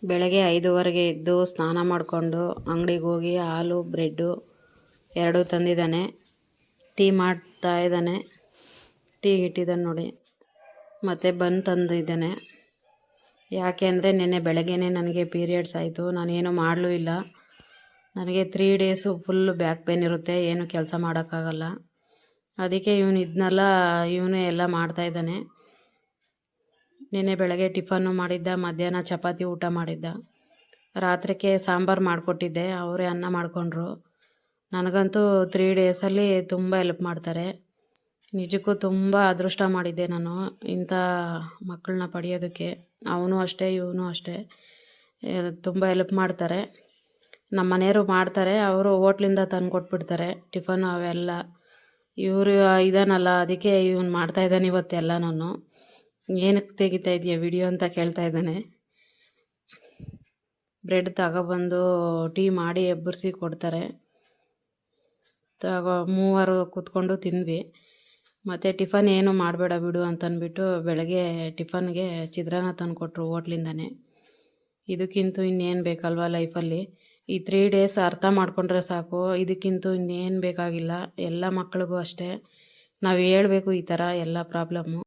ಬೆಳಗ್ಗೆ 5:15ಗೆ ಎದ್ದು ಸ್ನಾನ ಮಾಡಿಕೊಂಡು ಅಂಗಡಿಗೆ ಹೋಗಿ ಹಾಲು ಬ್ರೆಡ್ಡು ಎರಡೂ ತಂದಿದ್ದಾನೆ. ಟೀ ಮಾಡ್ತಾ ಇದ್ದಾನೆ. ಟೀಗೆ ಇಟ್ಟಿದ್ದಾನೆ ನೋಡಿ. ಮತ್ತು ಬನ್ ತಂದಿದ್ದಾನೆ. ಯಾಕೆ ಅಂದರೆ ನೆನ್ನೆ ಬೆಳಗ್ಗೆನೇ ನನಗೆ ಪೀರಿಯಡ್ಸ್ ಆಯಿತು. ನಾನೇನು ಮಾಡಲೂ ಇಲ್ಲ. ನನಗೆ 3 ಡೇಸು ಫುಲ್ಲು ಬ್ಯಾಕ್ ಪೇನ್ ಇರುತ್ತೆ, ಏನು ಕೆಲಸ ಮಾಡೋಕ್ಕಾಗಲ್ಲ. ಅದಕ್ಕೆ ಇವನೇ ಎಲ್ಲ ಮಾಡ್ತಾಯಿದ್ದಾನೆ. ನೆನ್ನೆ ಬೆಳಗ್ಗೆ ಟಿಫನ್ನು ಮಾಡಿದ್ದ, ಮಧ್ಯಾಹ್ನ ಚಪಾತಿ ಊಟ ಮಾಡಿದ್ದ, ರಾತ್ರಿಗೆ ಸಾಂಬಾರು ಮಾಡಿಕೊಟ್ಟಿದ್ದೆ, ಅವರೇ ಅನ್ನ ಮಾಡಿಕೊಂಡ್ರು. ನನಗಂತೂ 3 ಡೇಸಲ್ಲಿ ತುಂಬ ಹೆಲ್ಪ್ ಮಾಡ್ತಾರೆ. ನಿಜಕ್ಕೂ ತುಂಬ ಅದೃಷ್ಟ ಮಾಡಿದ್ದೆ ನಾನು ಇಂಥ ಮಕ್ಕಳನ್ನ ಪಡೆಯೋದಕ್ಕೆ. ಅವನು ಅಷ್ಟೇ, ಇವನು ಅಷ್ಟೇ, ತುಂಬ ಹೆಲ್ಪ್ ಮಾಡ್ತಾರೆ. ನಮ್ಮ ಮನೆಯವರು ಮಾಡ್ತಾರೆ, ಅವರು ಹೋಟ್ಲಿಂದ ತಂದು ಕೊಟ್ಬಿಡ್ತಾರೆ ಟಿಫನು ಅವೆಲ್ಲ. ಇವರು ಇದಾನಲ್ಲ, ಅದಕ್ಕೆ ಇವನು ಮಾಡ್ತಾಯಿದ್ದಾನೆ ಇವತ್ತೆಲ್ಲನೂ. ಏನಕ್ಕೆ ತೆಗಿತಾ ಇದೆಯಾ ವಿಡಿಯೋ ಅಂತ ಕೇಳ್ತಾ ಇದ್ದಾನೆ. ಬ್ರೆಡ್ ತಗೊಬಂದು ಟೀ ಮಾಡಿ ಎಬ್ಬರಿಸಿ ಕೊಡ್ತಾರೆ. ಮೂವರು ಕೂತ್ಕೊಂಡು ತಿಂದ್ವಿ. ಮತ್ತು ಟಿಫನ್ ಏನು ಮಾಡಬೇಡ ಬಿಡು ಅಂತಂದ್ಬಿಟ್ಟು ಬೆಳಗ್ಗೆ ಟಿಫನ್ಗೆ ಚಿತ್ರಾನ್ನ ತಂದು ಕೊಟ್ಟರು ಹೋಟ್ಲಿಂದನೇ. ಇದಕ್ಕಿಂತ ಇನ್ನೇನು ಬೇಕಲ್ವ ಲೈಫಲ್ಲಿ. ಈ 3 ಡೇಸ್ ಅರ್ಥ ಮಾಡ್ಕೊಂಡ್ರೆ ಸಾಕು. ಇದಕ್ಕಿಂತ ಇನ್ನೇನು ಬೇಕಾಗಿಲ್ಲ. ಎಲ್ಲ ಮಕ್ಳಿಗೂ ಅಷ್ಟೇ ನಾವು ಹೇಳಬೇಕು ಈ ಥರ ಎಲ್ಲ ಪ್ರಾಬ್ಲಮ್ಮು.